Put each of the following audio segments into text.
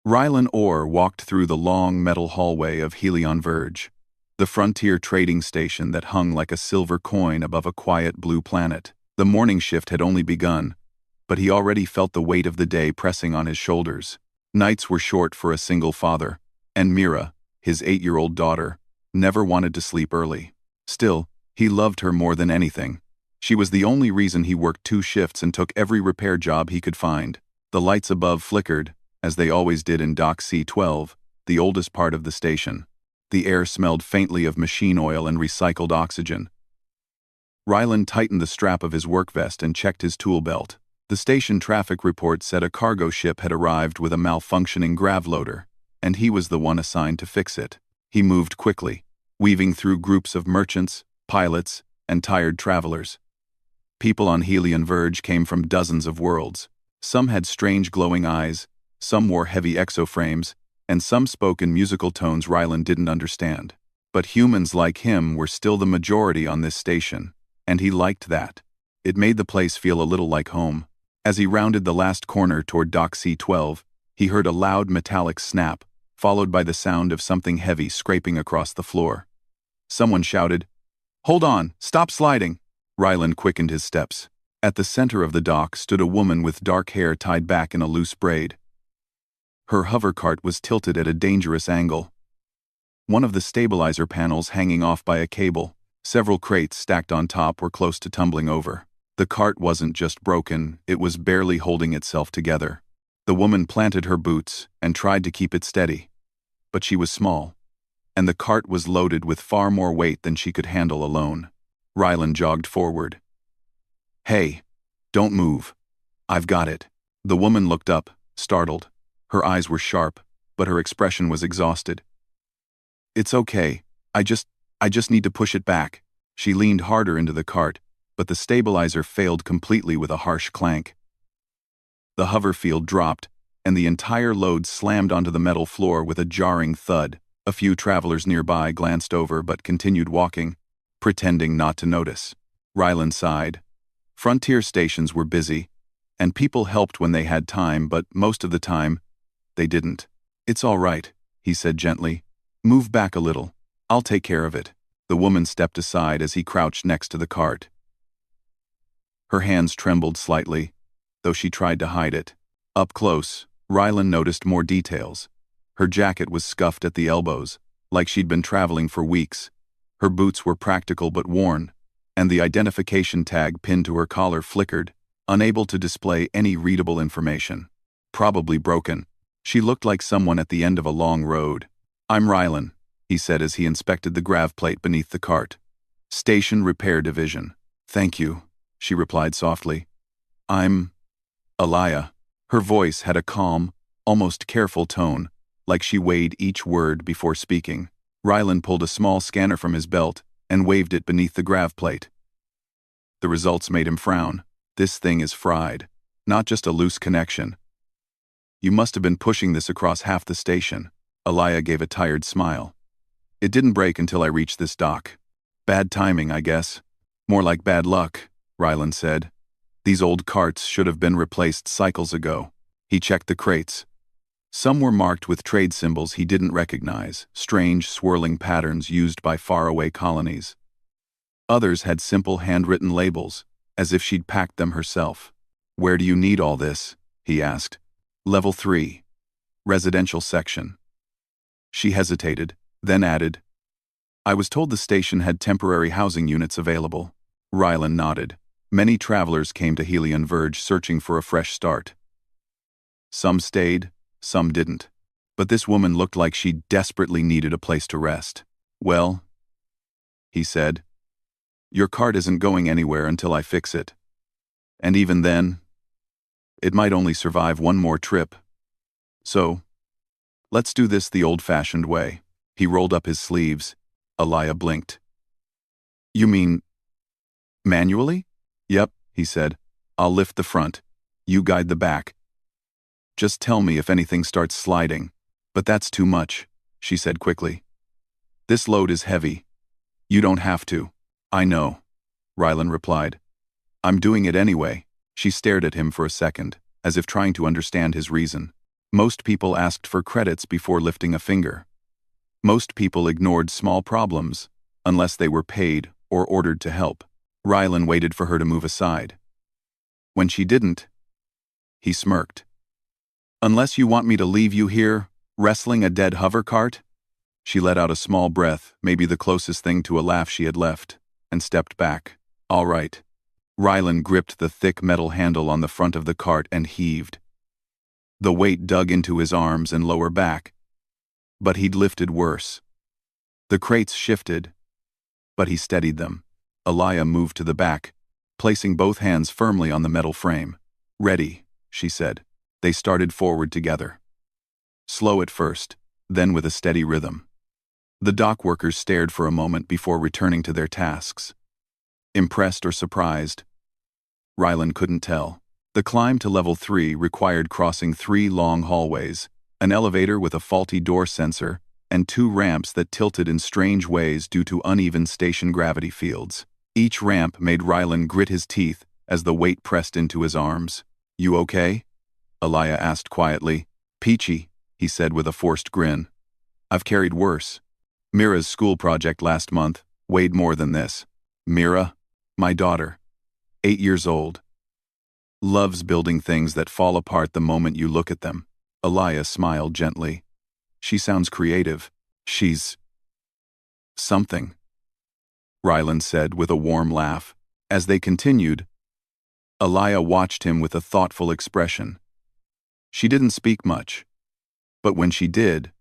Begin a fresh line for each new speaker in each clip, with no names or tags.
Rylan Orr walked through the long metal hallway of Helion Verge, the frontier trading station that hung like a silver coin above a quiet blue planet. The morning shift had only begun, but he already felt the weight of the day pressing on his shoulders. Nights were short for a single father, and Mira, his 8-year-old daughter, never wanted to sleep early. Still, he loved her more than anything. She was the only reason he worked 2 shifts and took every repair job he could find. The lights above flickered, as they always did in Dock C-12, the oldest part of the station. The air smelled faintly of machine oil and recycled oxygen. Rylan tightened the strap of his work vest and checked his tool belt. The station traffic report said a cargo ship had arrived with a malfunctioning grav loader, and he was the one assigned to fix it. He moved quickly, weaving through groups of merchants, pilots, and tired travelers. People on Helion Verge came from dozens of worlds. Some had strange glowing eyes, some wore heavy exoframes, and some spoke in musical tones Rylan didn't understand. But humans like him were still the majority on this station, and he liked that. It made the place feel a little like home. As he rounded the last corner toward Dock C-12, he heard a loud metallic snap, followed by the sound of something heavy scraping across the floor. Someone shouted, "Hold on, stop sliding!" Rylan quickened his steps. At the center of the dock stood a woman with dark hair tied back in a loose braid. Her hover cart was tilted at a dangerous angle. One of the stabilizer panels hanging off by a cable, several crates stacked on top were close to tumbling over. The cart wasn't just broken, it was barely holding itself together. The woman planted her boots and tried to keep it steady. But she was small, and the cart was loaded with far more weight than she could handle alone. Rylan jogged forward. "Hey, don't move. I've got it." The woman looked up, startled. Her eyes were sharp, but her expression was exhausted. "It's okay. I just need to push it back." She leaned harder into the cart, but the stabilizer failed completely with a harsh clank. The hover field dropped, and the entire load slammed onto the metal floor with a jarring thud. A few travelers nearby glanced over but continued walking, pretending not to notice. Rylan sighed. Frontier stations were busy, and people helped when they had time, but most of the time, they didn't. "It's all right," he said gently. "Move back a little. I'll take care of it." The woman stepped aside as he crouched next to the cart. Her hands trembled slightly, though she tried to hide it. Up close, Rylan noticed more details. Her jacket was scuffed at the elbows, like she'd been traveling for weeks. Her boots were practical but worn, and the identification tag pinned to her collar flickered, unable to display any readable information. Probably broken. She looked like someone at the end of a long road. "I'm Rylan," he said as he inspected the grav plate beneath the cart. "Station Repair Division." "Thank you," she replied softly. "I'm Alaya." Her voice had a calm, almost careful tone, like she weighed each word before speaking. Rylan pulled a small scanner from his belt and waved it beneath the grav plate. The results made him frown. "This thing is fried. Not just a loose connection. You must have been pushing this across half the station." Alaya gave a tired smile. "It didn't break until I reached this dock. Bad timing, I guess." "More like bad luck," Rylan said. "These old carts should have been replaced cycles ago." He checked the crates. Some were marked with trade symbols he didn't recognize, strange swirling patterns used by faraway colonies. Others had simple handwritten labels, as if she'd packed them herself. "Where do you need all this?" he asked. "Level 3. Residential section." She hesitated, then added, "I was told the station had temporary housing units available." Rylan nodded. Many travelers came to Helion Verge searching for a fresh start. Some stayed, some didn't. But this woman looked like she desperately needed a place to rest. "Well," he said, "your cart isn't going anywhere until I fix it. And even then, it might only survive one more trip. So, let's do this the old-fashioned way." He rolled up his sleeves. Alaya blinked. "You mean manually?" "Yep," he said. "I'll lift the front. You guide the back. Just tell me if anything starts sliding." "But that's too much," she said quickly. "This load is heavy. You don't have to." "I know," Rylan replied. "I'm doing it anyway." She stared at him for a second, as if trying to understand his reason. Most people asked for credits before lifting a finger. Most people ignored small problems, unless they were paid or ordered to help. Rylan waited for her to move aside. When she didn't, he smirked. "Unless you want me to leave you here, wrestling a dead hover cart?" She let out a small breath, maybe the closest thing to a laugh she had left, and stepped back. "All right." Rylan gripped the thick metal handle on the front of the cart and heaved. The weight dug into his arms and lower back, but he'd lifted worse. The crates shifted, but he steadied them. Alaya moved to the back, placing both hands firmly on the metal frame. "Ready," she said. They started forward together. Slow at first, then with a steady rhythm. The dock workers stared for a moment before returning to their tasks. Impressed or surprised? Rylan couldn't tell. The climb to level 3 required crossing 3 long hallways, an elevator with a faulty door sensor, and 2 ramps that tilted in strange ways due to uneven station gravity fields. Each ramp made Rylan grit his teeth as the weight pressed into his arms. "You okay?" Alaya asked quietly. "Peachy," he said with a forced grin. "I've carried worse. Mira's school project last month weighed more than this." "Mira? My daughter. 8 years old. Loves building things that fall apart the moment you look at them." Alaya smiled gently. "She sounds creative. She's something," Rylan said with a warm laugh. As they continued, Alaya watched him with a thoughtful expression. She didn't speak much, but when she did,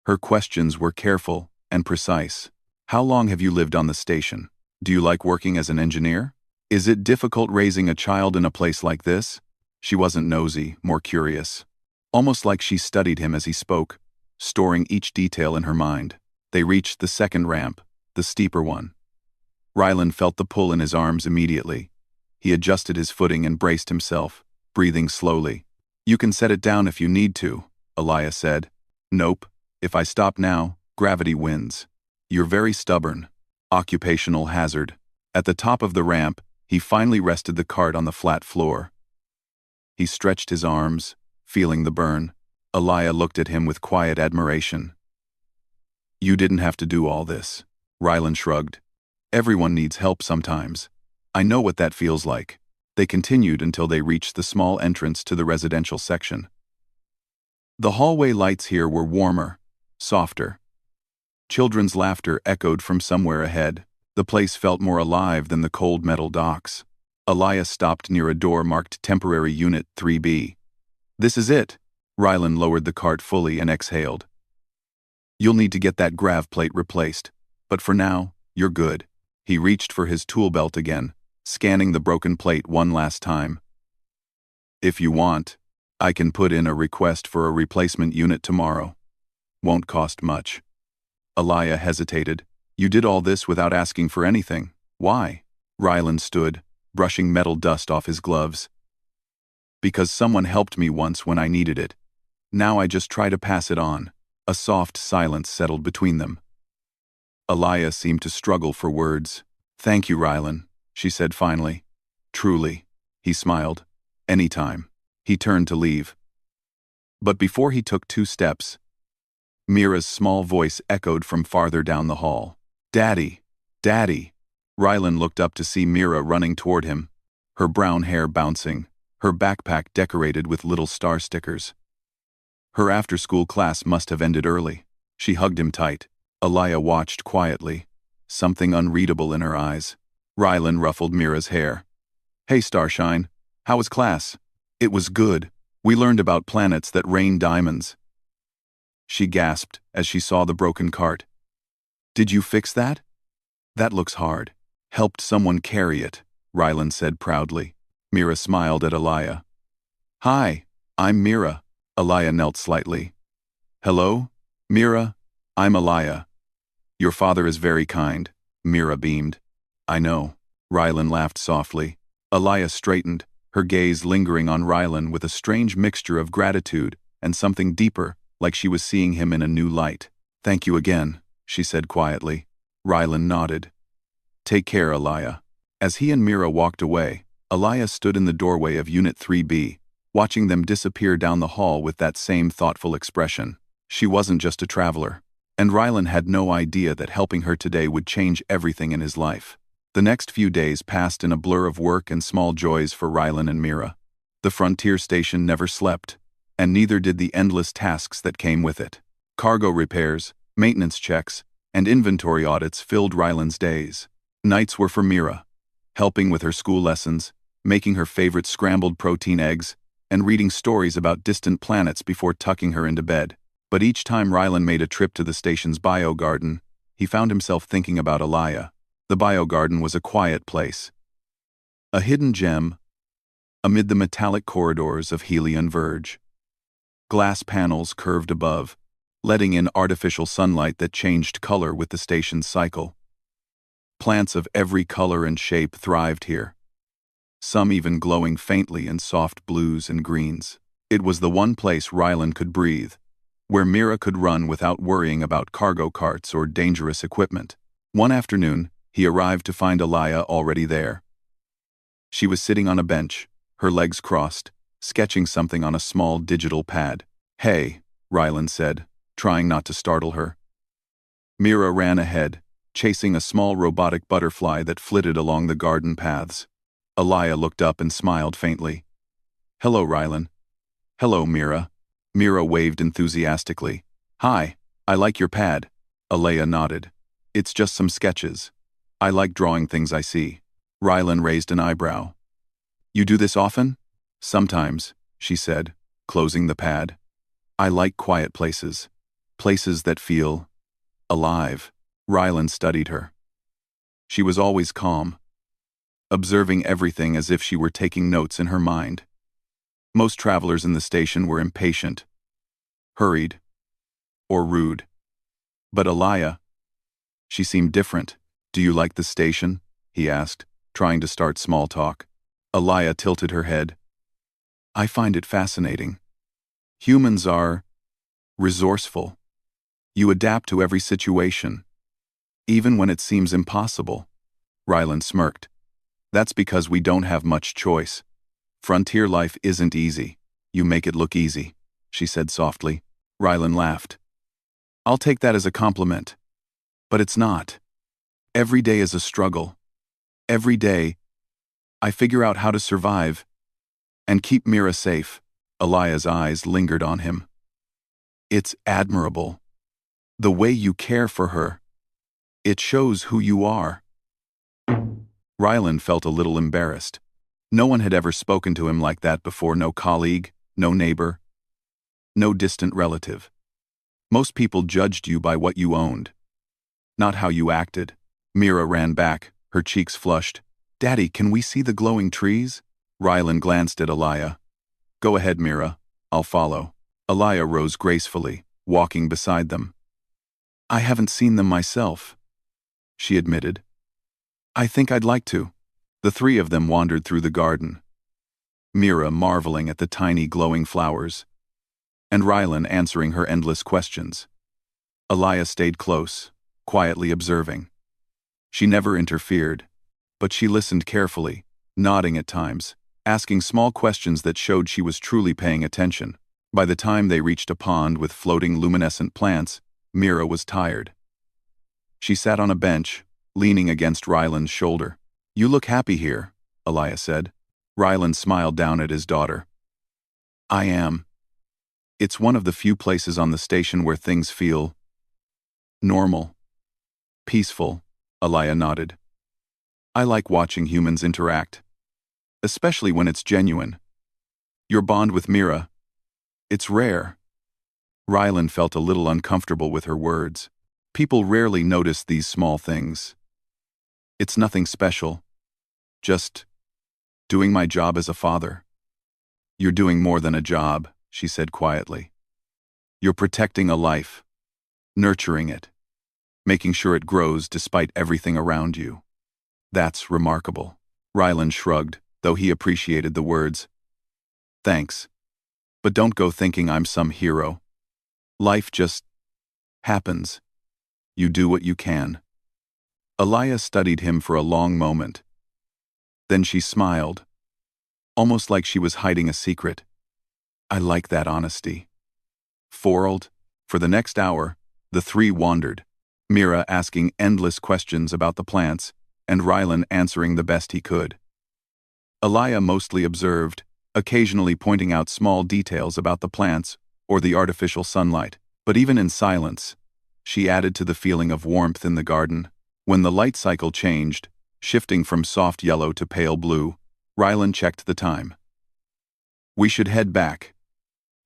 her questions were careful and precise. "How long have you lived on the station? Do you like working as an engineer? Is it difficult raising a child in a place like this?" She wasn't nosy, more curious. Almost like she studied him as he spoke, storing each detail in her mind. They reached the second ramp, the steeper one. Rylan felt the pull in his arms immediately. He adjusted his footing and braced himself, breathing slowly. "You can set it down if you need to," Alaya said. "Nope. If I stop now, gravity wins." "You're very stubborn." Occupational hazard. At the top of the ramp, he finally rested the cart on the flat floor. He stretched his arms, feeling the burn. Alaya looked at him with quiet admiration. "You didn't have to do all this." Rylan shrugged. "Everyone needs help sometimes. I know what that feels like." They continued until they reached the small entrance to the residential section. The hallway lights here were warmer, softer. Children's laughter echoed from somewhere ahead. The place felt more alive than the cold metal docks. Alaya stopped near a door marked Temporary Unit 3B. "This is it." Rylan lowered the cart fully and exhaled. "You'll need to get that grav plate replaced, but for now, you're good." He reached for his tool belt again, scanning the broken plate one last time. "If you want, I can put in a request for a replacement unit tomorrow. Won't cost much." Alaya hesitated. "You did all this without asking for anything. Why?" Rylan stood, brushing metal dust off his gloves. "Because someone helped me once when I needed it. Now I just try to pass it on." A soft silence settled between them. Alaya seemed to struggle for words. "Thank you, Rylan," she said finally. "Truly." He smiled. "Anytime." He turned to leave. But before he took 2 steps, Mira's small voice echoed from farther down the hall. "Daddy! Daddy!" Rylan looked up to see Mira running toward him, her brown hair bouncing, her backpack decorated with little star stickers. Her after-school class must have ended early. She hugged him tight. Alaya watched quietly, something unreadable in her eyes. Rylan ruffled Mira's hair. "Hey, Starshine, how was class?" "It was good. We learned about planets that rain diamonds." She gasped as she saw the broken cart. "Did you fix that?" "That looks hard." "Helped someone carry it," Rylan said proudly. Mira smiled at Alaya. "Hi, I'm Mira." Alaya knelt slightly. "Hello, Mira, I'm Alaya. Your father is very kind." Mira beamed. "I know." Rylan laughed softly. Alaya straightened, her gaze lingering on Rylan with a strange mixture of gratitude and something deeper, like she was seeing him in a new light. "Thank you again," she said quietly. Rylan nodded. "Take care, Alaya." As he and Mira walked away, Alaya stood in the doorway of Unit 3B, watching them disappear down the hall with that same thoughtful expression. She wasn't just a traveler, and Rylan had no idea that helping her today would change everything in his life. The next few days passed in a blur of work and small joys for Rylan and Mira. The frontier station never slept, and neither did the endless tasks that came with it. Cargo repairs, maintenance checks, and inventory audits filled Rylan's days. Nights were for Mira, helping with her school lessons, making her favorite scrambled protein eggs, and reading stories about distant planets before tucking her into bed. But each time Rylan made a trip to the station's biogarden, he found himself thinking about Alaya. The biogarden was a quiet place, a hidden gem amid the metallic corridors of Helion Verge. Glass panels curved above, letting in artificial sunlight that changed color with the station's cycle. Plants of every color and shape thrived here, some even glowing faintly in soft blues and greens. It was the one place Rylan could breathe, where Mira could run without worrying about cargo carts or dangerous equipment. One afternoon, he arrived to find Alaya already there. She was sitting on a bench, her legs crossed, sketching something on a small digital pad. "Hey," Rylan said, trying not to startle her. Mira ran ahead, chasing a small robotic butterfly that flitted along the garden paths. Alaya looked up and smiled faintly. "Hello, Rylan." "Hello, Mira." Mira waved enthusiastically. "Hi, I like your pad." Alaya nodded. "It's just some sketches. I like drawing things I see." Rylan raised an eyebrow. "You do this often?" "Sometimes," she said, closing the pad. "I like quiet places. Places that feel alive." Rylan studied her. She was always calm, observing everything as if she were taking notes in her mind. Most travelers in the station were impatient, hurried, or rude. But Alaya, she seemed different. "Do you like the station?" he asked, trying to start small talk. Alaya tilted her head. "I find it fascinating. Humans are resourceful. You adapt to every situation, even when it seems impossible." Rylan smirked. "That's because we don't have much choice. Frontier life isn't easy. You make it look easy," she said softly. Rylan laughed. "I'll take that as a compliment. But it's not. Every day is a struggle. Every day, I figure out how to survive and keep Mira safe." Alaya's eyes lingered on him. "It's admirable. The way you care for her. It shows who you are." Rylan felt a little embarrassed. No one had ever spoken to him like that before. No colleague, no neighbor, no distant relative. Most people judged you by what you owned, not how you acted. Mira ran back, her cheeks flushed. "Daddy, can we see the glowing trees?" Rylan glanced at Alaya. "Go ahead, Mira. I'll follow." Alaya rose gracefully, walking beside them. "I haven't seen them myself," she admitted. "I think I'd like to." The three of them wandered through the garden, Mira marveling at the tiny glowing flowers, and Rylan answering her endless questions. Alaya stayed close, quietly observing. She never interfered, but she listened carefully, nodding at times, asking small questions that showed she was truly paying attention. By the time they reached a pond with floating luminescent plants, Mira was tired. She sat on a bench, leaning against Rylan's shoulder. "You look happy here," Alaya said. Rylan smiled down at his daughter. "I am. It's one of the few places on the station where things feel normal, peaceful." Alaya nodded. "I like watching humans interact, especially when it's genuine. Your bond with Mira, it's rare." Rylan felt a little uncomfortable with her words. People rarely notice these small things. "It's nothing special. Just doing my job as a father." "You're doing more than a job," she said quietly. "You're protecting a life, nurturing it, making sure it grows despite everything around you. That's remarkable." Rylan shrugged, though he appreciated the words. "Thanks. But don't go thinking I'm some hero. Life just happens. You do what you can." Alaya studied him for a long moment. Then she smiled, almost like she was hiding a secret. I like that honesty. For the next hour, the three wandered, Mira asking endless questions about the plants, and Rylan answering the best he could. Alaya mostly observed, occasionally pointing out small details about the plants or the artificial sunlight, but even in silence, she added to the feeling of warmth in the garden. When the light cycle changed, shifting from soft yellow to pale blue, Rylan checked the time. We should head back.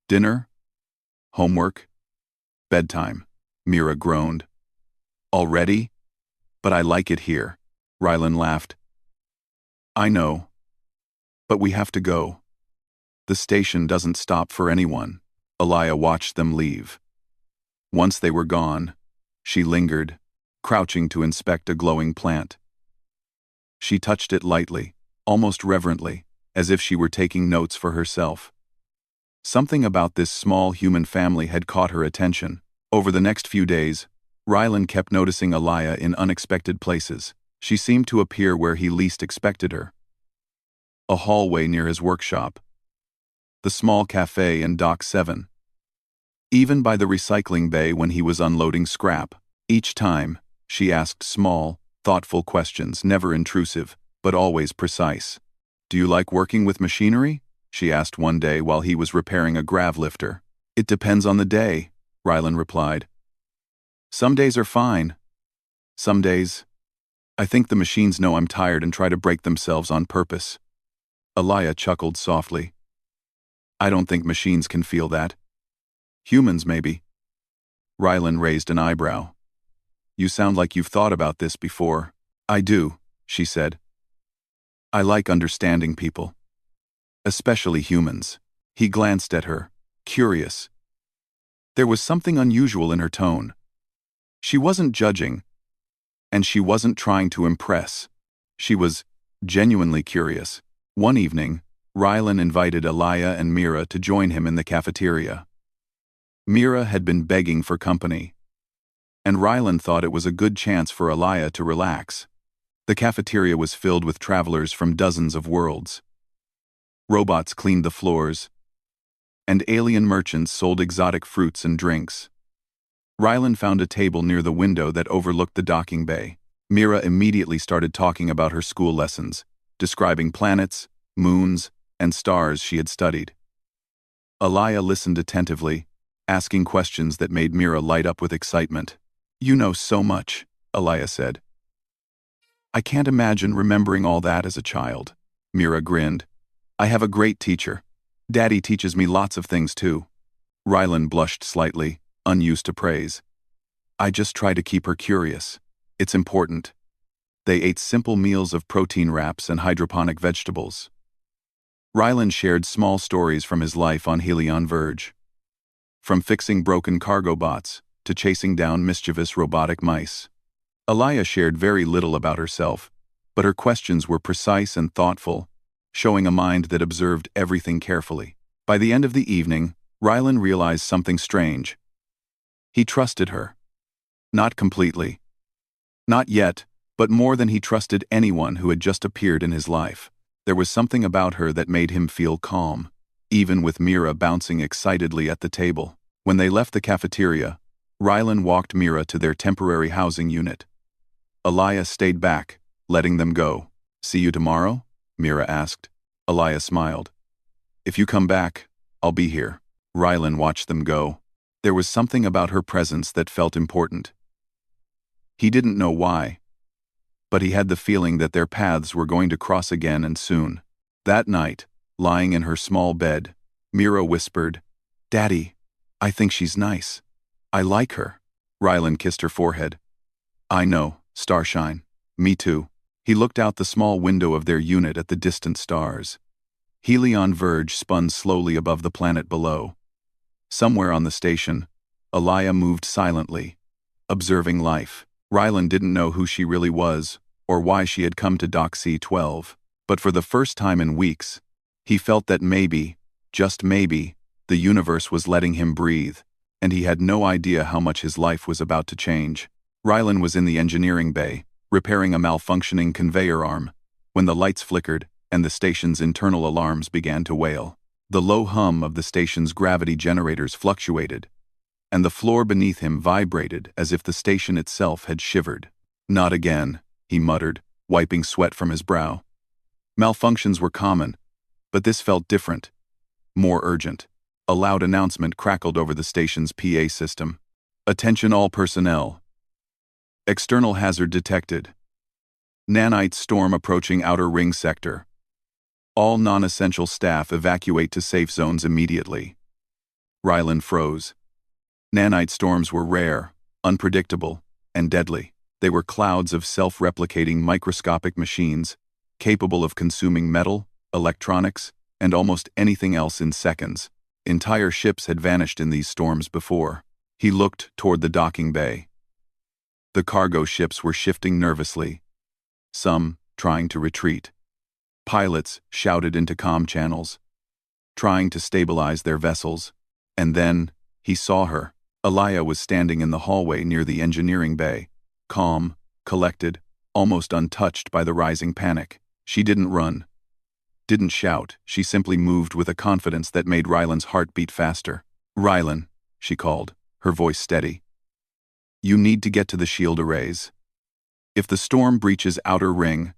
Dinner? Homework? Bedtime, Mira groaned. Already? But I like it here, Rylan laughed. I know. But we have to go. The station doesn't stop for anyone. Alaya watched them leave. Once they were gone, she lingered, crouching to inspect a glowing plant. She touched it lightly, almost reverently, as if she were taking notes for herself. Something about this small human family had caught her attention. Over the next few days, Rylan kept noticing Alaya in unexpected places. She seemed to appear where he least expected her. A hallway near his workshop. The small cafe in Dock 7. Even by the recycling bay when he was unloading scrap. Each time, she asked small, thoughtful questions, never intrusive, but always precise. Do you like working with machinery? She asked one day while he was repairing a grav lifter. It depends on the day, Rylan replied. Some days are fine. Some days, I think the machines know I'm tired and try to break themselves on purpose. Alaya chuckled softly. I don't think machines can feel that. Humans, maybe. Rylan raised an eyebrow. You sound like you've thought about this before. I do, she said. I like understanding people. Especially humans. He glanced at her, curious. There was something unusual in her tone. She wasn't judging, and she wasn't trying to impress. She was genuinely curious. One evening, Rylan invited Alaya and Mira to join him in the cafeteria. Mira had been begging for company, and Rylan thought it was a good chance for Alaya to relax. The cafeteria was filled with travelers from dozens of worlds. Robots cleaned the floors, and alien merchants sold exotic fruits and drinks. Rylan found a table near the window that overlooked the docking bay. Mira immediately started talking about her school lessons, describing planets, moons, and stars she had studied. Alaya listened attentively, asking questions that made Mira light up with excitement. You know so much, Alaya said. I can't imagine remembering all that as a child. Mira grinned. I have a great teacher. Daddy teaches me lots of things too. Rylan blushed slightly, unused to praise. I just try to keep her curious. It's important. They ate simple meals of protein wraps and hydroponic vegetables. Rylan shared small stories from his life on Helion Verge. From fixing broken cargo bots to chasing down mischievous robotic mice. Alaya shared very little about herself, but her questions were precise and thoughtful, showing a mind that observed everything carefully. By the end of the evening, Rylan realized something strange. He trusted her. Not completely. Not yet, but more than he trusted anyone who had just appeared in his life. There was something about her that made him feel calm, even with Mira bouncing excitedly at the table. When they left the cafeteria, Rylan walked Mira to their temporary housing unit. Alaya stayed back, letting them go. See you tomorrow? Mira asked. Alaya smiled. If you come back, I'll be here. Rylan watched them go. There was something about her presence that felt important. He didn't know why, but he had the feeling that their paths were going to cross again and soon. That night, lying in her small bed, Mira whispered, Daddy, I think she's nice. I like her. Rylan kissed her forehead. I know, Starshine. Me too. He looked out the small window of their unit at the distant stars. Helion Verge spun slowly above the planet below. Somewhere on the station, Alaya moved silently, observing life. Rylan didn't know who she really was, or why she had come to Dock C-12, but for the first time in weeks, he felt that maybe, just maybe, the universe was letting him breathe, and he had no idea how much his life was about to change. Rylan was in the engineering bay, repairing a malfunctioning conveyor arm, when the lights flickered and the station's internal alarms began to wail. The low hum of the station's gravity generators fluctuated, and the floor beneath him vibrated as if the station itself had shivered. "Not again," he muttered, wiping sweat from his brow. Malfunctions were common, but this felt different, more urgent. A loud announcement crackled over the station's PA system. "Attention all personnel. External hazard detected. Nanite storm approaching outer ring sector. All non-essential staff evacuate to safe zones immediately." Rylan froze. Nanite storms were rare, unpredictable, and deadly. They were clouds of self-replicating microscopic machines, capable of consuming metal, electronics, and almost anything else in seconds. Entire ships had vanished in these storms before. He looked toward the docking bay. The cargo ships were shifting nervously, some trying to retreat. Pilots shouted into comm channels, trying to stabilize their vessels. And then, he saw her. Alaya was standing in the hallway near the engineering bay, calm, collected, almost untouched by the rising panic. She didn't run, didn't shout, she simply moved with a confidence that made Rylan's heart beat faster. "Rylan," she called, her voice steady. "You need to get to the shield arrays. If the storm breaches outer ring,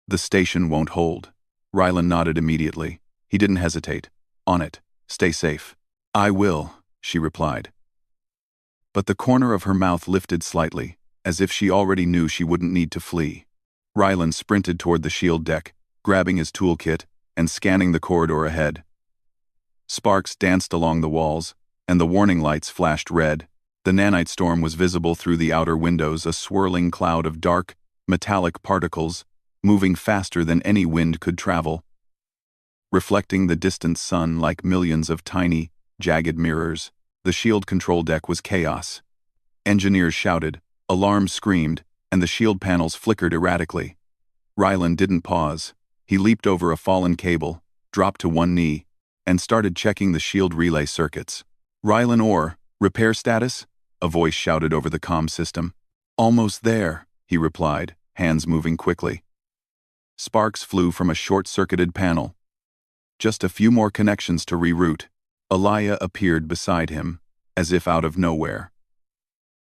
the station won't hold." Rylan nodded immediately. He didn't hesitate. "On it. Stay safe." "I will," she replied. But the corner of her mouth lifted slightly, as if she already knew she wouldn't need to flee. Rylan sprinted toward the shield deck, grabbing his toolkit and scanning the corridor ahead. Sparks danced along the walls, and the warning lights flashed red. The nanite storm was visible through the outer windows, a swirling cloud of dark, metallic particles, moving faster than any wind could travel, reflecting the distant sun like millions of tiny, jagged mirrors. The shield control deck was chaos. Engineers shouted, alarms screamed, and the shield panels flickered erratically. Rylan didn't pause. He leaped over a fallen cable, dropped to one knee, and started checking the shield relay circuits. "Rylan Orr, repair status?" a voice shouted over the comm system. "Almost there," he replied, hands moving quickly. Sparks flew from a short-circuited panel. Just a few more connections to reroute. Alaya appeared beside him, as if out of nowhere.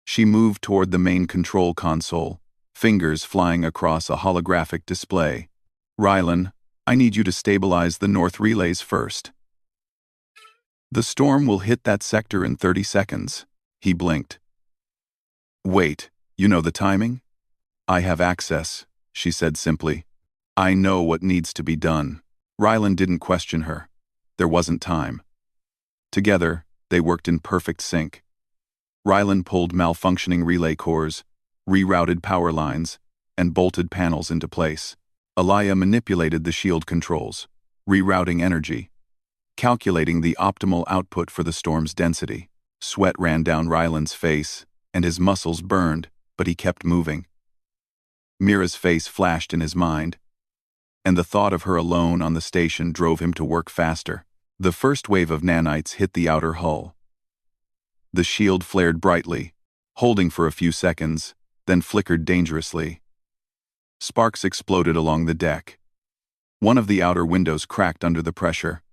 She moved toward the main control console, fingers flying across a holographic display. "Rylan, I need you to stabilize the north relays first. The storm will hit that sector in 30 seconds. He blinked. "Wait, you know the timing?" "I have access," she said simply. "I know what needs to be done." Rylan didn't question her. There wasn't time. Together, they worked in perfect sync. Rylan pulled malfunctioning relay cores, rerouted power lines, and bolted panels into place. Alaya manipulated the shield controls, rerouting energy, calculating the optimal output for the storm's density. Sweat ran down Rylan's face, and his muscles burned, but he kept moving. Mira's face flashed in his mind, and the thought of her alone on the station drove him to work faster. The first wave of nanites hit the outer hull. The shield flared brightly, holding for a few seconds, then flickered dangerously. Sparks exploded along the deck. One of the outer windows cracked under the pressure,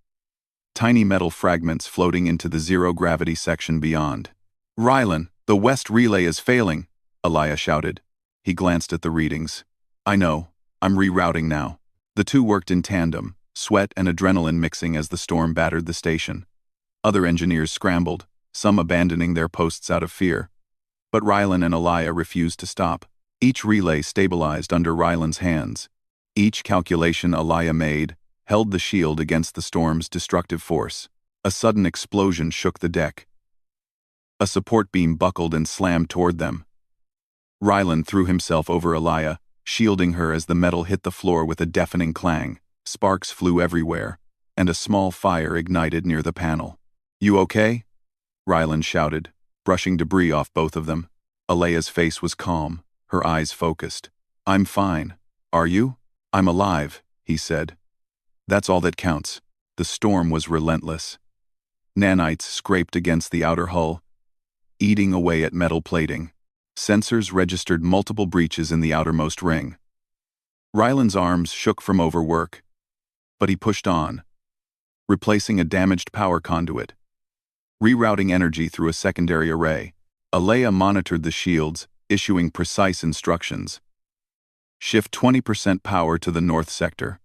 tiny metal fragments floating into the zero-gravity section beyond. "Rylan, the west relay is failing," Alaya shouted. He glanced at the readings. "I know, I'm rerouting now." The two worked in tandem, sweat and adrenaline mixing as the storm battered the station. Other engineers scrambled, some abandoning their posts out of fear. But Rylan and Alaya refused to stop. Each relay stabilized under Rylan's hands. Each calculation Alaya made held the shield against the storm's destructive force. A sudden explosion shook the deck. A support beam buckled and slammed toward them. Rylan threw himself over Alaya, shielding her as the metal hit the floor with a deafening clang. Sparks flew everywhere, and a small fire ignited near the panel. "You okay?" Rylan shouted, brushing debris off both of them. Alaya's face was calm, her eyes focused. "I'm fine. Are you?" "I'm alive," he said. "That's all that counts." The storm was relentless. Nanites scraped against the outer hull, eating away at metal plating. Sensors registered multiple breaches in the outermost ring. Rylan's arms shook from overwork, but he pushed on, replacing a damaged power conduit. Rerouting energy through a secondary array, Alea monitored the shields, issuing precise instructions. Shift 20% power to the north sector.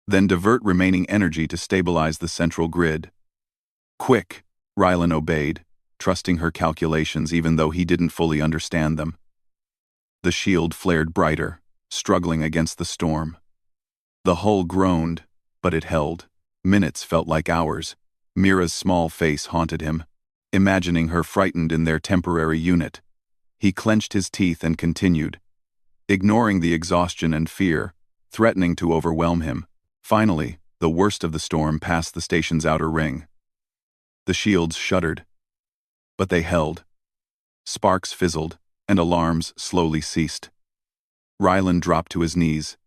Then divert remaining energy to stabilize the central grid. Quick, Rylan obeyed, trusting her calculations even though he didn't fully understand them. The shield flared brighter, struggling against the storm. The hull groaned, but it held. Minutes felt like hours. Mira's small face haunted him, imagining her frightened in their temporary unit. He clenched his teeth and continued, ignoring the exhaustion and fear, threatening to overwhelm him. Finally, the worst of the storm passed the station's outer ring. The shields shuddered. But they held. Sparks fizzled, and alarms slowly ceased. Rylan dropped to his knees.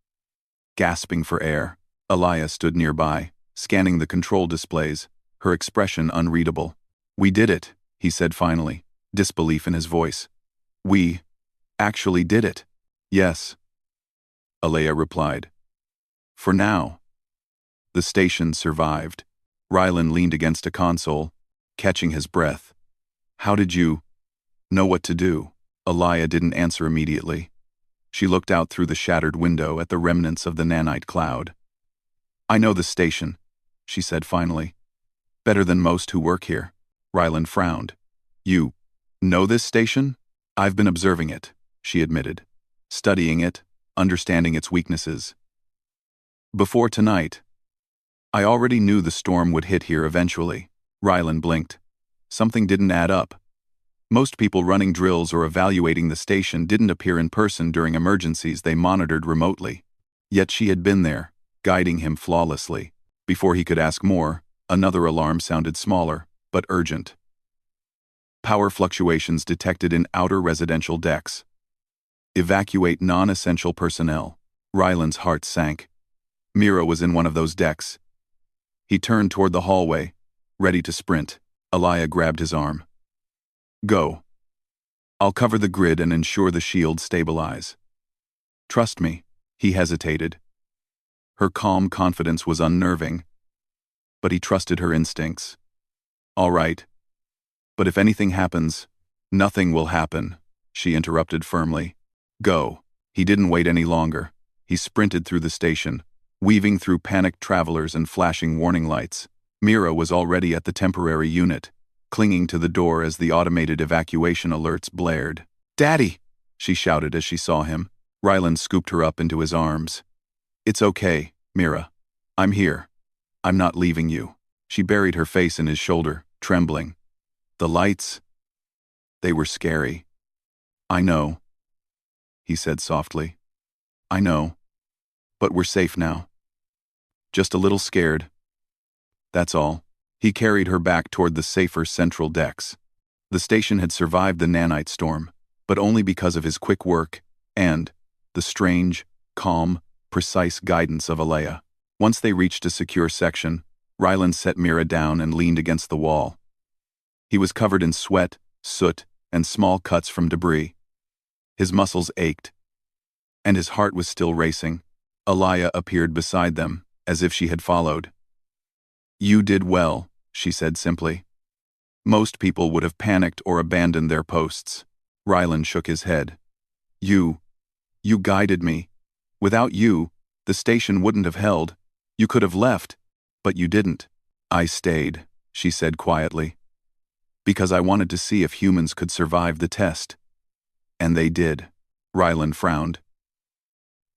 Gasping for air, Alea stood nearby, scanning the control displays, her expression unreadable. "We did it," he said finally, disbelief in his voice. "We actually did it." "Yes," Alea replied. "For now." The station survived. Rylan leaned against a console, catching his breath. "How did you know what to do?" Alea didn't answer immediately. She looked out through the shattered window at the remnants of the nanite cloud. "I know the station," she said finally. "Better than most who work here." Rylan frowned. "You know this station?" "I've been observing it," she admitted, studying it, understanding its weaknesses. "Before tonight, I already knew the storm would hit here eventually." Rylan blinked. Something didn't add up. Most people running drills or evaluating the station didn't appear in person during emergencies they monitored remotely. Yet she had been there, guiding him flawlessly. Before he could ask more, another alarm sounded smaller, but urgent. Power fluctuations detected in outer residential decks. Evacuate non-essential personnel. Rylan's heart sank. Mira was in one of those decks. He turned toward the hallway, ready to sprint. Alea grabbed his arm. "Go. I'll cover the grid and ensure the shields stabilize." "Trust me," he hesitated. Her calm confidence was unnerving, but he trusted her instincts. "All right. But if anything happens, nothing will happen," she interrupted firmly. "Go." He didn't wait any longer. He sprinted through the station, weaving through panicked travelers and flashing warning lights. Mira was already at the temporary unit, clinging to the door as the automated evacuation alerts blared. "Daddy!" she shouted as she saw him. Rylan scooped her up into his arms. "It's okay, Mira. I'm here. I'm not leaving you." She buried her face in his shoulder, trembling. "The lights, they were scary." "I know," he said softly. "I know. But we're safe now. Just a little scared. That's all." He carried her back toward the safer central decks. The station had survived the nanite storm, but only because of his quick work and the strange, calm, precise guidance of Alea. Once they reached a secure section, Rylan set Mira down and leaned against the wall. He was covered in sweat, soot, and small cuts from debris. His muscles ached, and his heart was still racing. Alea appeared beside them, as if she had followed. "You did well," she said simply. "Most people would have panicked or abandoned their posts." Rylan shook his head. You guided me. Without you, the station wouldn't have held. You could have left, but you didn't." "I stayed," she said quietly, "because I wanted to see if humans could survive the test." "And they did." Rylan frowned.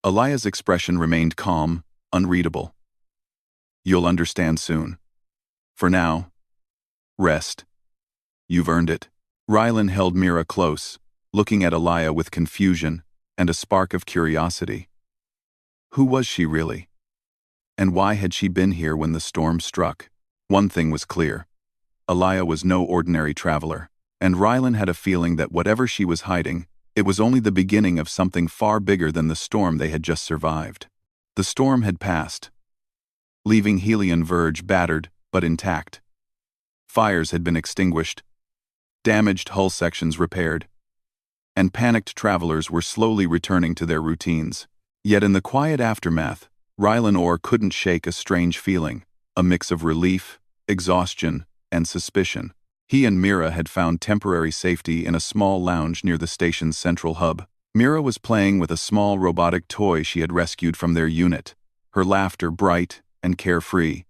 Alea's expression remained calm, unreadable. "You'll understand soon. For now, rest. You've earned it." Rylan held Mira close, looking at Alea with confusion and a spark of curiosity. Who was she really? And why had she been here when the storm struck? One thing was clear. Alea was no ordinary traveler, and Rylan had a feeling that whatever she was hiding, it was only the beginning of something far bigger than the storm they had just survived. The storm had passed, leaving Helion Verge battered but intact. Fires had been extinguished, damaged hull sections repaired, and panicked travelers were slowly returning to their routines. Yet in the quiet aftermath, Rylan Orr couldn't shake a strange feeling. a mix of relief, exhaustion, and suspicion. He and Mira had found temporary safety in a small lounge near the station's central hub. Mira was playing with a small robotic toy she had rescued from their unit, her laughter bright and carefree,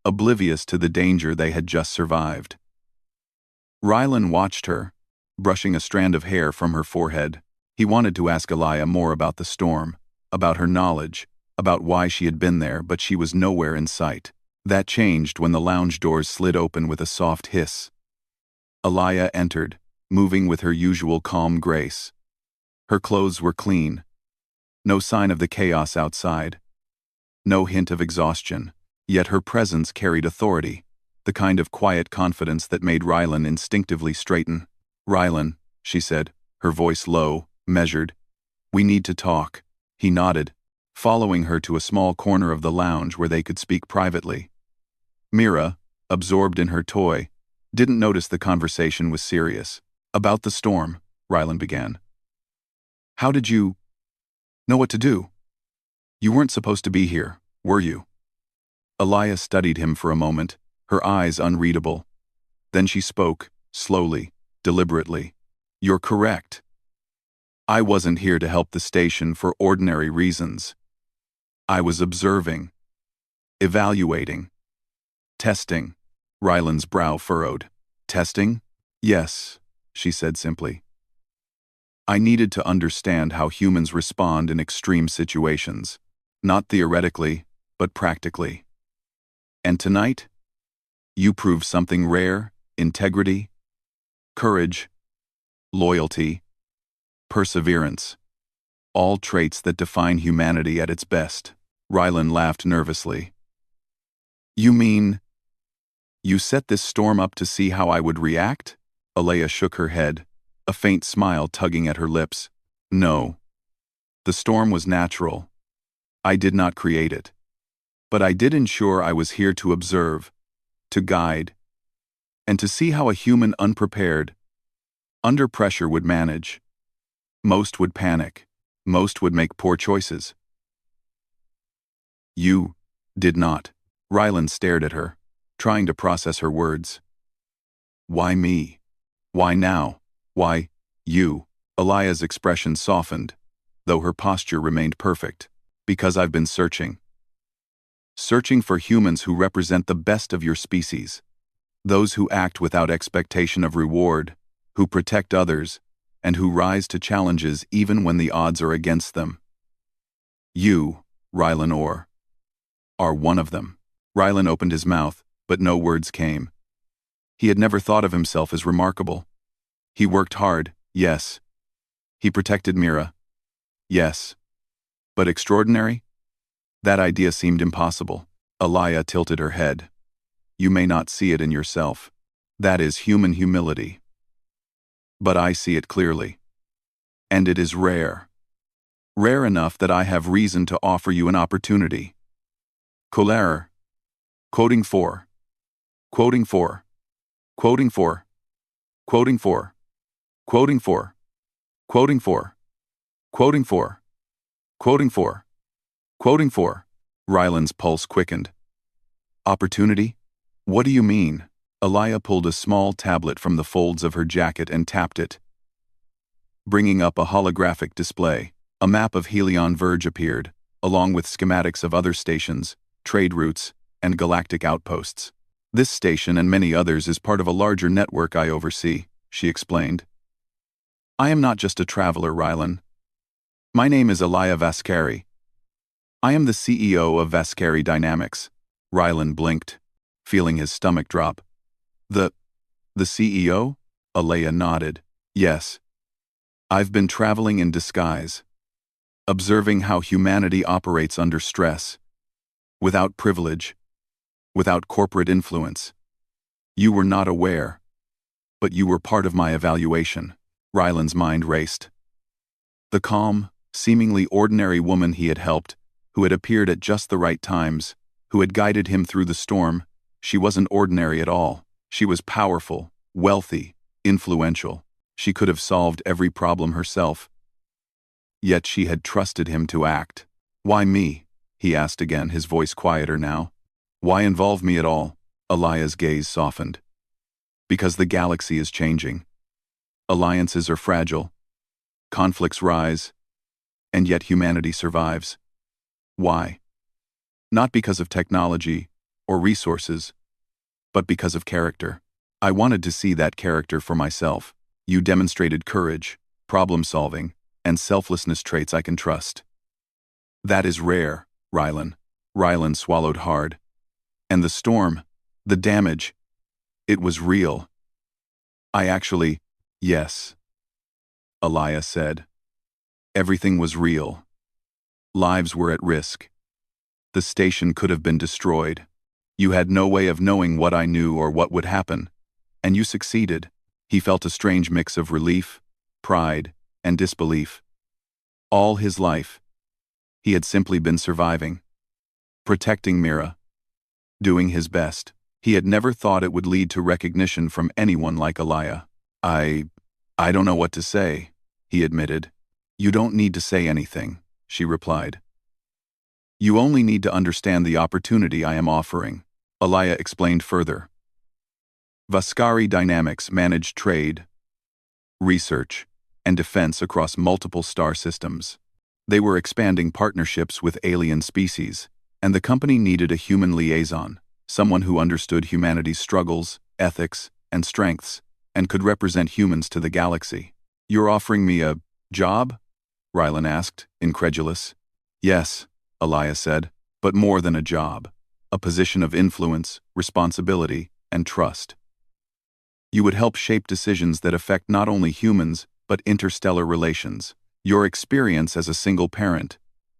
oblivious to the danger they had just survived. Rylan watched her, brushing a strand of hair from her forehead. He wanted to ask Alaya more about the storm, about her knowledge, about why she had been there, but she was nowhere in sight. That changed when the lounge doors slid open with a soft hiss. Alaya entered, moving with her usual calm grace. Her clothes were clean. No sign of the chaos outside. No hint of exhaustion. Yet her presence carried authority, the kind of quiet confidence that made Rylan instinctively straighten. "Rylan," she said, her voice low, measured. "We need to talk." He nodded, following her to a small corner of the lounge where they could speak privately. Mira, absorbed in her toy, didn't notice the conversation was serious. "About the storm," Rylan began. "How did you know what to do? You weren't supposed to be here, were you?" Alaya studied him for a moment, her eyes unreadable. Then she spoke, slowly, deliberately. "You're correct. I wasn't here to help the station for ordinary reasons. I was observing, evaluating, testing." Rylan's brow furrowed. "Testing?" "Yes," she said simply. "I needed to understand how humans respond in extreme situations, not theoretically, but practically. And tonight, you proved something rare: integrity, courage, loyalty, perseverance. All traits that define humanity at its best." Rylan laughed nervously. "You mean you set this storm up to see how I would react?" Alaya shook her head, a faint smile tugging at her lips. "No. The storm was natural. I did not create it. But I did ensure I was here to observe, to guide, and to see how a human unprepared, under pressure would manage. Most would panic. Most would make poor choices. You did not." Rylan stared at her, trying to process her words. "Why me? Why now? Why you?" Alaya's expression softened, though her posture remained perfect. "Because I've been searching. Searching for humans who represent the best of your species. Those who act without expectation of reward, who protect others, and who rise to challenges even when the odds are against them. You, Rylan Orr, are one of them." Rylan opened his mouth, but no words came. He had never thought of himself as remarkable. He worked hard, yes. He protected Mira, yes. But extraordinary? That idea seemed impossible. Alaya tilted her head. "You may not see it in yourself. That is human humility. But I see it clearly. And it is rare. Rare enough that I have reason to offer you an opportunity. Colère. Quoting for. Quoting for. Quoting for. Quoting for. Quoting for. Quoting for. Quoting for. Quoting for. Quoting for." Rylan's pulse quickened. "Opportunity? What do you mean?" Alaya pulled a small tablet from the folds of her jacket and tapped it, bringing up a holographic display. A map of Helion Verge appeared, along with schematics of other stations, trade routes, and galactic outposts. "This station and many others is part of a larger network I oversee," she explained. "I am not just a traveler, Rylan. My name is Alaya Vascari. I am the CEO of Vascari Dynamics." Rylan blinked, feeling his stomach drop. The CEO?" Alaya nodded. "Yes. I've been traveling in disguise, observing how humanity operates under stress, without privilege, without corporate influence. You were not aware, but you were part of my evaluation." Rylan's mind raced. The calm, seemingly ordinary woman he had helped, who had appeared at just the right times, who had guided him through the storm, she wasn't ordinary at all. She was powerful, wealthy, influential. She could have solved every problem herself. Yet she had trusted him to act. "Why me?" he asked again, his voice quieter now. Why involve me at all? Alaya's gaze softened. Because the galaxy is changing. Alliances are fragile. Conflicts rise. And yet humanity survives. Why? Not because of technology or resources, but because of character. I wanted to see that character for myself. You demonstrated courage, problem-solving, and selflessness traits I can trust. That is rare, Rylan. Rylan swallowed hard. And the storm, the damage, it was real. Yes, Alaya said. Everything was real. Lives were at risk. The station could have been destroyed. You had no way of knowing what I knew or what would happen. And you succeeded. He felt a strange mix of relief, pride, and disbelief. All his life, he had simply been surviving. Protecting Mira. Doing his best. He had never thought it would lead to recognition from anyone like Alaya. I don't know what to say, he admitted. You don't need to say anything, she replied. You only need to understand the opportunity I am offering, Alaya explained further. Vaskari Dynamics managed trade, research, and defense across multiple star systems. They were expanding partnerships with alien species, and the company needed a human liaison, someone who understood humanity's struggles, ethics, and strengths, and could represent humans to the galaxy. You're offering me a job? Rylan asked, incredulous. Yes, Alaya said, but more than a job. A position of influence, responsibility, and trust. You would help shape decisions that affect not only humans, but interstellar relations. Your experience as a single parent,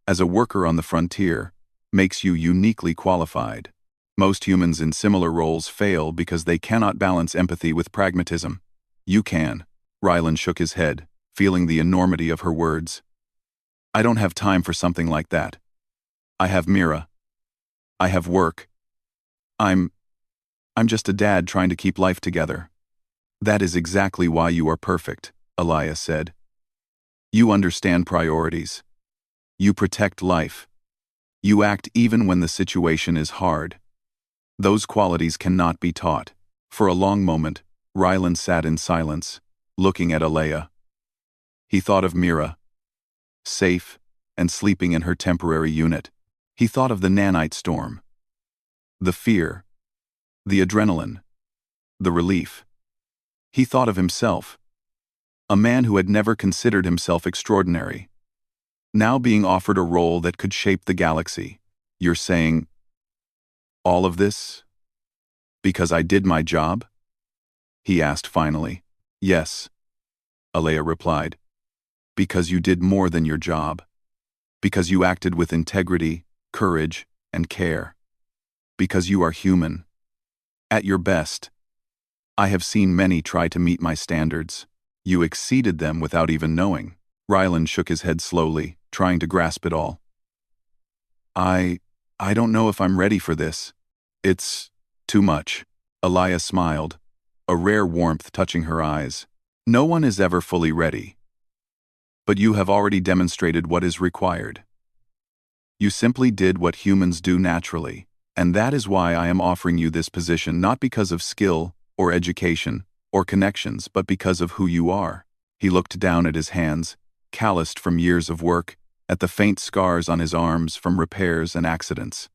as a worker on the frontier, makes you uniquely qualified. Most humans in similar roles fail because they cannot balance empathy with pragmatism. You can. Rylan shook his head, feeling the enormity of her words. I don't have time for something like that. I have Mira. I have work. I'm just a dad trying to keep life together. That is exactly why you are perfect, Alaya said. You understand priorities. You protect life. You act even when the situation is hard. Those qualities cannot be taught. For a long moment, Rylan sat in silence, looking at Alaya. He thought of Mira, safe and sleeping in her temporary unit. He thought of the nanite storm, the fear, the adrenaline, the relief. He thought of himself, a man who had never considered himself extraordinary, now being offered a role that could shape the galaxy. You're saying, all of this? Because I did my job? He asked finally. Yes, Alaya replied. Because you did more than your job. Because you acted with integrity, courage, and care. Because you are human. At your best. I have seen many try to meet my standards. You exceeded them without even knowing. Rylan shook his head slowly, trying to grasp it all. I don't know if I'm ready for this. It's too much. Alaya smiled, a rare warmth touching her eyes. No one is ever fully ready. But you have already demonstrated what is required. You simply did what humans do naturally, and that is why I am offering you this position, not because of skill, or education, or connections, but because of who you are. He looked down at his hands, calloused from years of work, at the faint scars on his arms from repairs and accidents.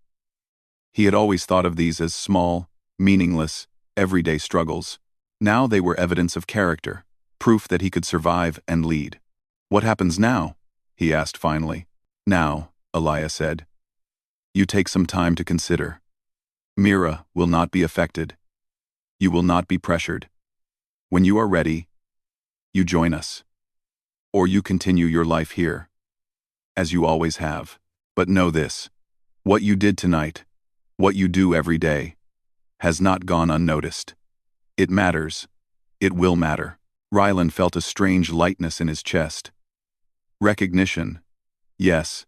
He had always thought of these as small, meaningless, everyday struggles. Now they were evidence of character, proof that he could survive and lead. What happens now? He asked finally. Now, Alaya said. You take some time to consider. Mira will not be affected. You will not be pressured. When you are ready, you join us. Or you continue your life here, as you always have. But know this, what you did tonight, what you do every day, has not gone unnoticed. It matters. It will matter. Rylan felt a strange lightness in his chest. Recognition, yes,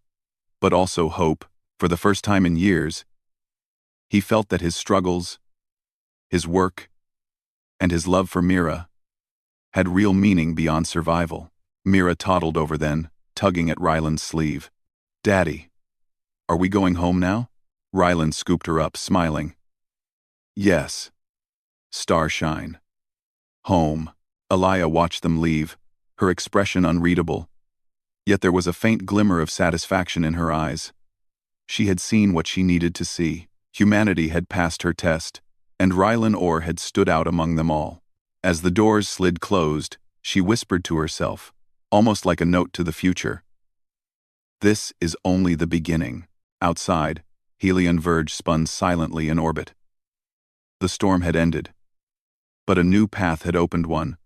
but also hope. For the first time in years, he felt that his struggles, his work, and his love for Mira had real meaning beyond survival. Mira toddled over then, tugging at Rylan's sleeve. Daddy, are we going home now? Rylan scooped her up, smiling. Yes. Starshine. Home. Alaya watched them leave, her expression unreadable. Yet there was a faint glimmer of satisfaction in her eyes. She had seen what she needed to see. Humanity had passed her test, and Rylan Orr had stood out among them all. As the doors slid closed, she whispered to herself, almost like a note to the future. This is only the beginning. Outside, Helion Verge spun silently in orbit. The storm had ended. But a new path had opened, one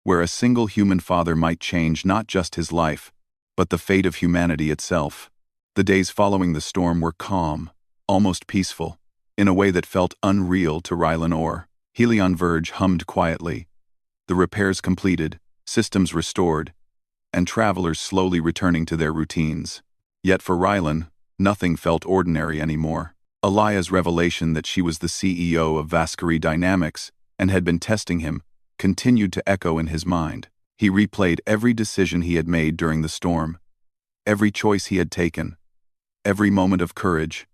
where a single human father might change not just his life, but the fate of humanity itself. The days following the storm were calm, almost peaceful, in a way that felt unreal to Rylan Orr. Helion Verge hummed quietly, the repairs completed, systems restored, and travelers slowly returning to their routines. Yet for Rylan, nothing felt ordinary anymore. Alaya's revelation that she was the CEO of Vascari Dynamics and had been testing him continued to echo in his mind. He replayed every decision he had made during the storm, every choice he had taken, every moment of courage,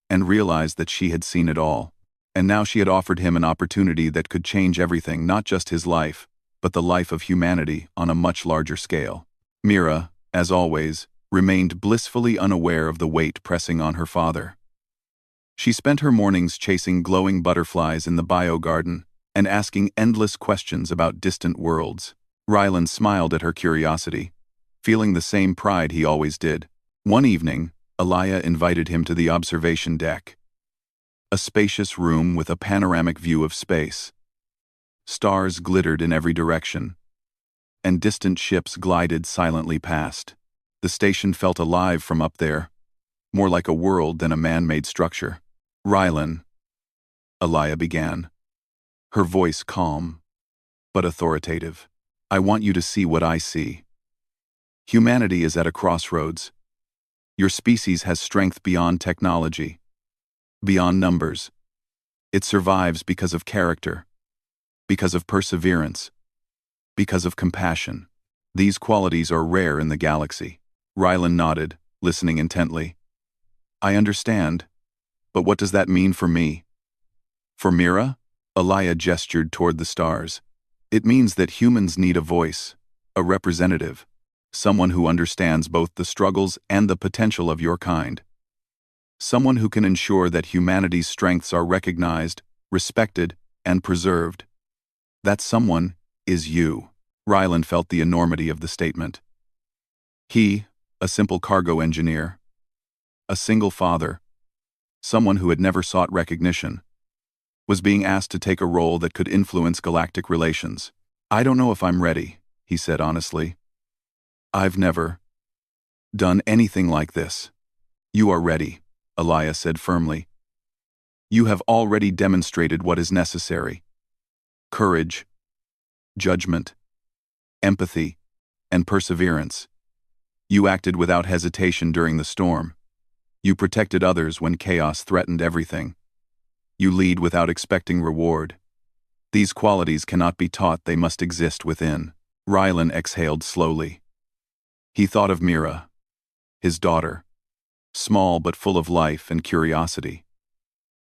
and realized that she had seen it all. And now she had offered him an opportunity that could change everything, not just his life, but the life of humanity on a much larger scale. Mira, as always, remained blissfully unaware of the weight pressing on her father. She spent her mornings chasing glowing butterflies in the bio-garden and asking endless questions about distant worlds. Rylan smiled at her curiosity, feeling the same pride he always did. One evening, Alaya invited him to the observation deck. A spacious room with a panoramic view of space. Stars glittered in every direction, and distant ships glided silently past. The station felt alive from up there, more like a world than a man-made structure. Rylan, Alaya began, her voice calm, but authoritative. I want you to see what I see. Humanity is at a crossroads. Your species has strength beyond technology, beyond numbers. It survives because of character, because of perseverance, because of compassion. These qualities are rare in the galaxy. Rylan nodded, listening intently. I understand, but what does that mean for me? For Mira? Alaya gestured toward the stars. It means that humans need a voice, a representative, someone who understands both the struggles and the potential of your kind. Someone who can ensure that humanity's strengths are recognized, respected, and preserved. That someone is you. Rylan felt the enormity of the statement. He, a simple cargo engineer, a single father, someone who had never sought recognition, was being asked to take a role that could influence galactic relations. I don't know if I'm ready, he said honestly. I've never done anything like this. You are ready, Alaya said firmly. You have already demonstrated what is necessary. Courage, judgment, empathy, and perseverance. You acted without hesitation during the storm. You protected others when chaos threatened everything. You lead without expecting reward. These qualities cannot be taught, they must exist within. Rylan exhaled slowly. He thought of Mira, his daughter, small but full of life and curiosity.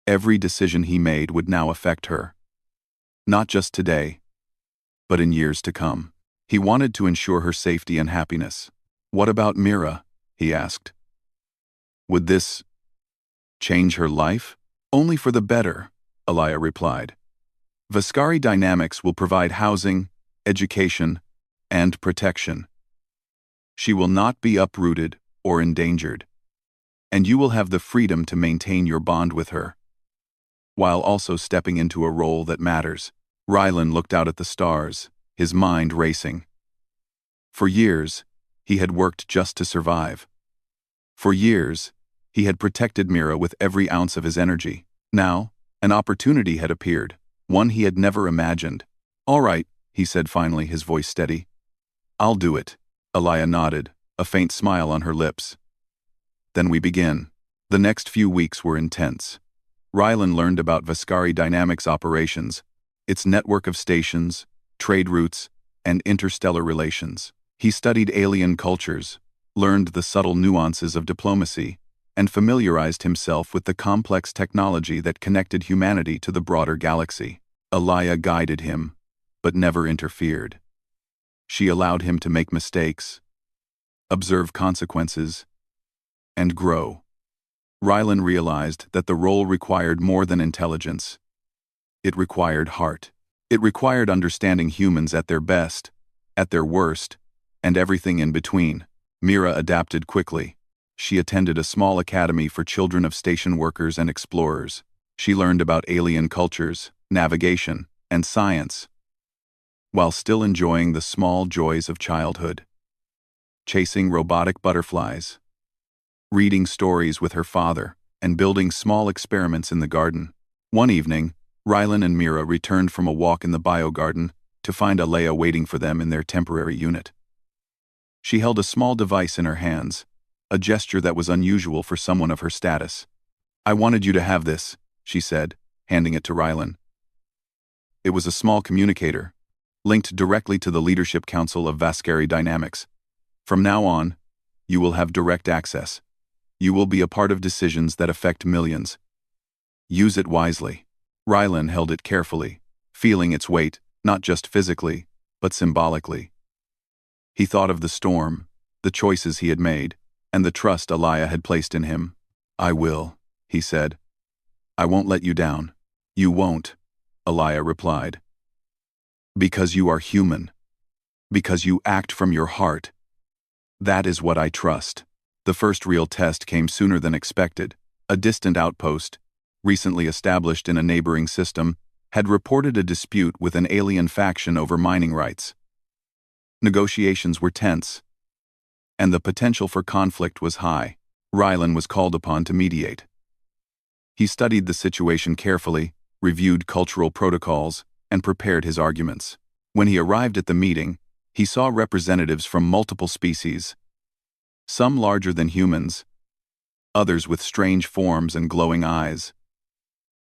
Every decision he made would now affect her. Not just today, but in years to come. He wanted to ensure her safety and happiness. What about Mira? He asked. Would this change her life? Only for the better, Alaya replied. Vascari Dynamics will provide housing, education, and protection. She will not be uprooted or endangered, and you will have the freedom to maintain your bond with her, while also stepping into a role that matters. Rylan looked out at the stars, his mind racing. For years, he had worked just to survive. For years, he had protected Mira with every ounce of his energy. Now, an opportunity had appeared, one he had never imagined. All right, he said finally, his voice steady. I'll do it. Alaya nodded, a faint smile on her lips. Then we begin. The next few weeks were intense. Rylan learned about Vascari Dynamics operations, its network of stations, trade routes, and interstellar relations. He studied alien cultures, learned the subtle nuances of diplomacy, and familiarized himself with the complex technology that connected humanity to the broader galaxy. Alaya guided him, but never interfered. She allowed him to make mistakes, observe consequences, and grow. Rylan realized that the role required more than intelligence. It required heart. It required understanding humans at their best, at their worst, and everything in between. Mira adapted quickly. She attended a small academy for children of station workers and explorers. She learned about alien cultures, navigation, and science, while still enjoying the small joys of childhood. Chasing robotic butterflies, reading stories with her father, and building small experiments in the garden. One evening, Rylan and Mira returned from a walk in the biogarden to find Alaya waiting for them in their temporary unit. She held a small device in her hands, a gesture that was unusual for someone of her status. "I wanted you to have this," she said, handing it to Rylan. It was a small communicator, linked directly to the Leadership Council of Vascari Dynamics. "From now on, you will have direct access. You will be a part of decisions that affect millions. Use it wisely." Rylan held it carefully, feeling its weight, not just physically, but symbolically. He thought of the storm, the choices he had made, and the trust Alaya had placed in him. "I will," he said. "I won't let you down." "You won't," Alaya replied. "Because you are human. Because you act from your heart. That is what I trust." The first real test came sooner than expected. A distant outpost, recently established in a neighboring system, had reported a dispute with an alien faction over mining rights. Negotiations were tense, and the potential for conflict was high. Rylan was called upon to mediate. He studied the situation carefully, reviewed cultural protocols, and prepared his arguments. When he arrived at the meeting, he saw representatives from multiple species, some larger than humans, others with strange forms and glowing eyes.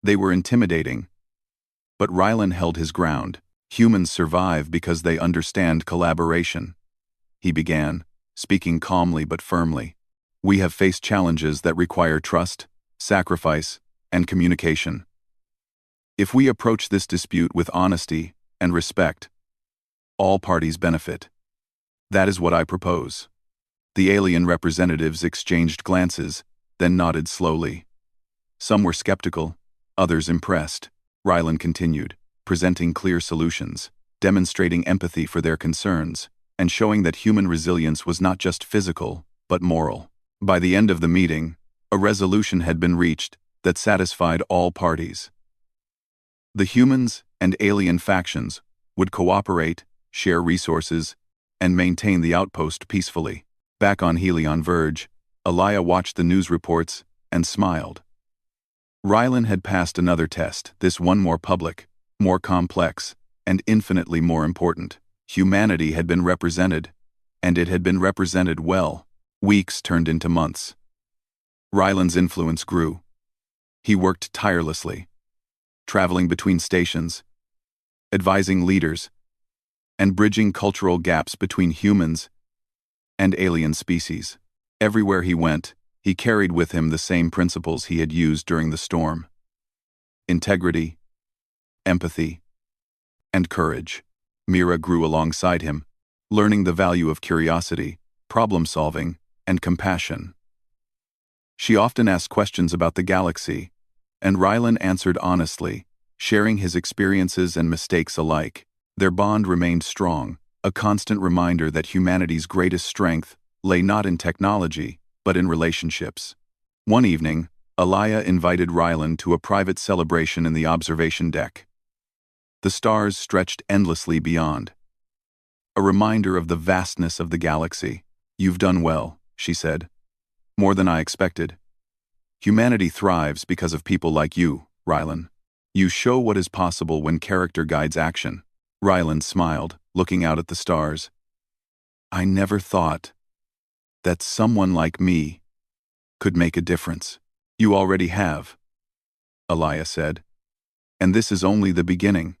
They were intimidating, but Rylan held his ground. "Humans survive because they understand collaboration," he began, speaking calmly but firmly. "We have faced challenges that require trust, sacrifice, and communication. If we approach this dispute with honesty and respect, all parties benefit. That is what I propose." The alien representatives exchanged glances, then nodded slowly. Some were skeptical, others impressed. Rylan continued, presenting clear solutions, demonstrating empathy for their concerns, and showing that human resilience was not just physical, but moral. By the end of the meeting, a resolution had been reached that satisfied all parties. The humans and alien factions would cooperate, share resources, and maintain the outpost peacefully. Back on Helion Verge, Alaya watched the news reports and smiled. Rylan had passed another test, this one more public, more complex, and infinitely more important. Humanity had been represented, and it had been represented well. Weeks turned into months. Rylan's influence grew. He worked tirelessly, traveling between stations, advising leaders, and bridging cultural gaps between humans and alien species. Everywhere he went, he carried with him the same principles he had used during the storm: integrity, empathy, and courage. Mira grew alongside him, learning the value of curiosity, problem-solving, and compassion. She often asked questions about the galaxy, and Rylan answered honestly, sharing his experiences and mistakes alike. Their bond remained strong, a constant reminder that humanity's greatest strength lay not in technology, but in relationships. One evening, Alaya invited Rylan to a private celebration in the observation deck. The stars stretched endlessly beyond, a reminder of the vastness of the galaxy. "You've done well," she said. "More than I expected. Humanity thrives because of people like you, Rylan. You show what is possible when character guides action." Rylan smiled, looking out at the stars. "I never thought that someone like me could make a difference." "You already have," Alaya said. "And this is only the beginning.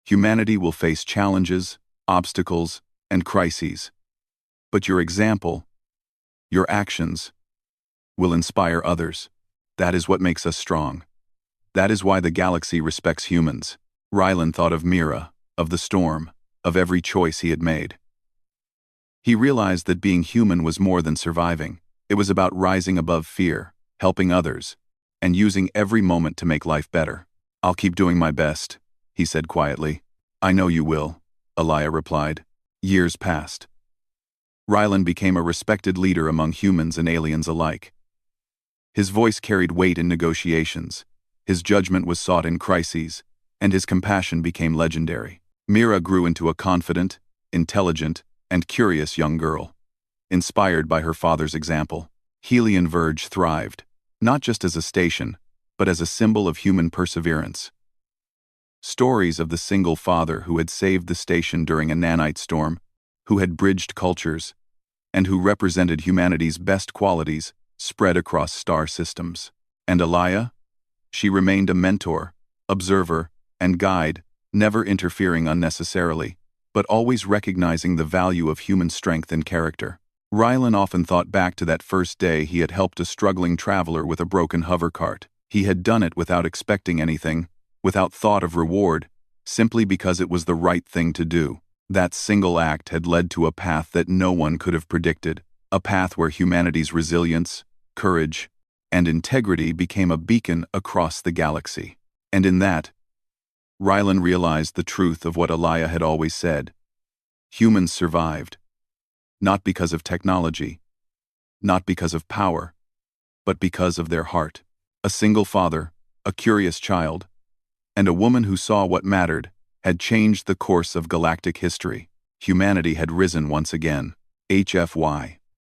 Humanity will face challenges, obstacles, and crises. But your example, your actions, will inspire others. That is what makes us strong. That is why the galaxy respects humans. Rylan thought of Mira, of the storm, of every choice he had made. He realized that being human was more than surviving. It was about rising above fear, helping others, and using every moment to make life better. "I'll keep doing my best," he said quietly. "I know you will," Alaya replied. Years passed. Rylan became a respected leader among humans and aliens alike. His voice carried weight in negotiations, his judgment was sought in crises, and his compassion became legendary. Mira grew into a confident, intelligent, and curious young girl. Inspired by her father's example, Helion Verge thrived, not just as a station, but as a symbol of human perseverance. Stories of the single father who had saved the station during a nanite storm, who had bridged cultures, and who represented humanity's best qualities spread across star systems. And Alaya? She remained a mentor, observer, and guide, never interfering unnecessarily, but always recognizing the value of human strength and character. Rylan often thought back to that first day he had helped a struggling traveler with a broken hovercart. He had done it without expecting anything, without thought of reward, simply because it was the right thing to do. That single act had led to a path that no one could have predicted, a path where humanity's resilience, courage, and integrity became a beacon across the galaxy. And in that, Rylan realized the truth of what Alaya had always said. Humans survived, not because of technology, not because of power, but because of their heart. A single father, a curious child, and a woman who saw what mattered had changed the course of galactic history. Humanity had risen once again. HFY.